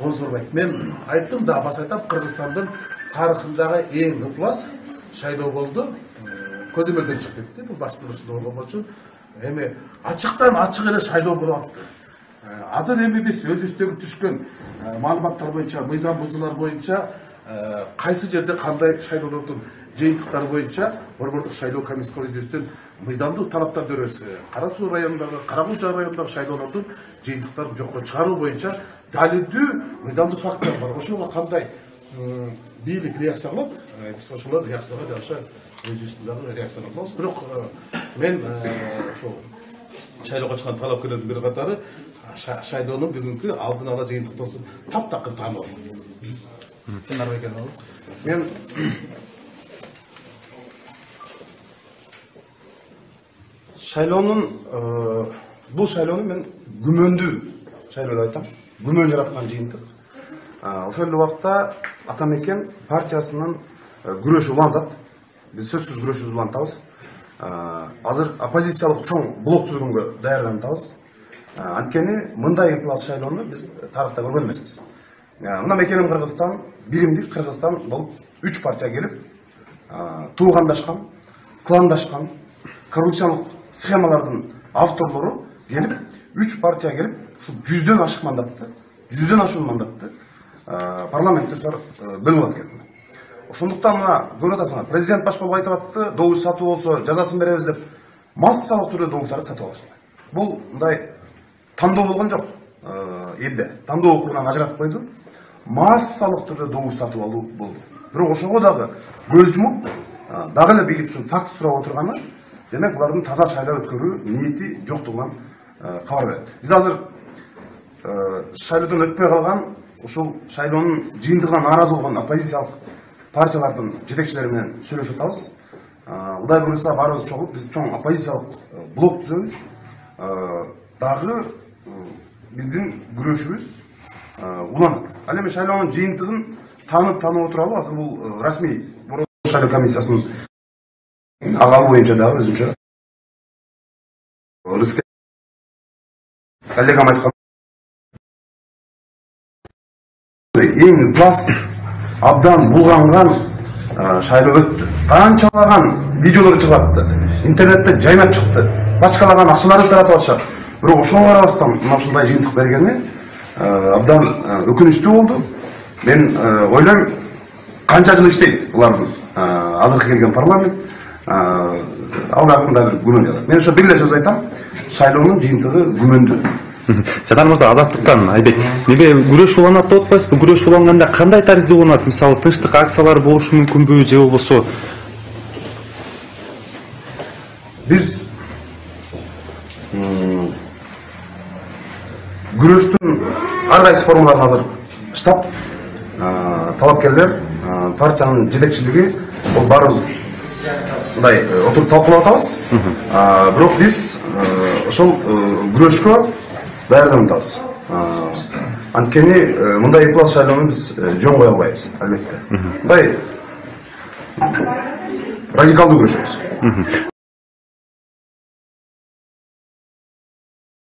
Озурбайт. Мен айттым да бас айтам, Кыргызстандын тарыхындагы эң ыплас шайлоо болду. Көзөмөлдөн чыгып кетти. Бул башталышында болгон үчүн эми ачыктан ачык эле шайлоо болуп атты. Азыр эми биз өзүбүздөгү түшкөн маалыматтар боюнча, мыйзам бузуулар боюнча кайсы жерде кандай шайлоолордун жыйынтыктары боюнча борбордук шайлоо комиссиясы өзүбүздүн мыйзамдуу талаптарды өрөсү, Кара Суу районундагы, Каракулча районундагы шайлоолордун жыйынтыктарын жокко чыгаруу боюнча далилдүү мыйзамдуу фактылар бар. Ошого кандай бийлик реакция кылат, биз ошолор реакцияга жараша өзүбүздүн дагы реакция кылабыз. Бирок мен ошол шайлоого чыккан талапкерлердин бир катары шайлоонун бүгүнкү алдын ала жыйынтыктын таптакыр таанып мен бул шайлоону мен күмөндүү шайлоо деп айтам. Күмөн жараткан жыйынтык. Ошол эле убакта Атамекен партиясынын күрөшү улантат. Биз сөзсүз күрөшүбүздү улантабыз. Азыр оппозициялык чоң блок түзгөнгө даярданабыз. Анткени мындай ыплас шайлоону биз тарыхта көргөн эмеспиз. Мына мекеним Кыргызстан, биримдик Кыргызстан болуп 3 партия келип, туугандашкан, кландашкан, коррупциялык схемалардын авторлору келип, 3 партия келип, ушу 100дөн ашык мандатты, 100дөн ашуун мандатты парламенттер бөлүп алат экен. Ошондуктан мына көрүп атасыңар, президент баш болуп айтып атты, добуш сатуу болсо жазасын беребиз деп, массалык түрдө добуштарды сатып алышты. Бул мындай тандоо болгон жок элде. Тандоо укугунан ажыратып койду. Массалык түрдө добуш сатып алуу болду. Бирок ошого дагы көз жумуп, дагы эле бекитип факт сурап отурганы, демек булардын таза шайлоо өткөрүү ниети жоктугунан кабар берет. Биз азыр шайлоодон өтпөй калган, ушул шайлоонун жыйынтыгына нааразы болгон оппозициялык партиялардын жетекчилери менен сүйлөшүп атабыз. Кудай буюрса баарыбыз чогулуп, биз чоң оппозициялык блок түзөбүз. Дагы биздин күрөшүбүз уланат. Ал эми шайлоонун жыйынтыгын таанып отуралы, азыр бул расмий борбордук шайлоо комиссиясынын агалы боюнча дагы өзүнчө коллегам айткан эң ыплас абдан булганган шайлоо өттү. Канчалаган видеолор чыгып атты. Интернетте жайнап чыкты. Башкалаган акчаларды таратып атышат. Бирок ошого карабастан мына ушундай жыйынтык бергени абдан өкүнүчтүү болду. Мен ойлойм, канча жыл иштейт булардын азыркы келген парламент, ал дагы бир күмөн жатат. Мен ошо бир эле сөз айтам, шайлоонун жыйынтыгы күмөндүү. Жанар мырза, Азаттыктан Айбек, неге күрөш уланат деп атпайсызбы? Күрөш уланганда кандай таризде уланат? Мисалы, тынчтык акциялар болушу мүмкүнбү, же болбосо? Биз күрөштүн ар кайсы формаларын азыр штаб, талапкерлер, партиянын жетекчилиги, бул баарыбыз мындай отуруп талкуулап атабыз. Бирок биз ошол күрөшкө даярданып атабыз. Анткени мындай ыплас шайлоону биз жөн кое албайбыз, албетте. Мындай радикалдуу күрөшөбүз.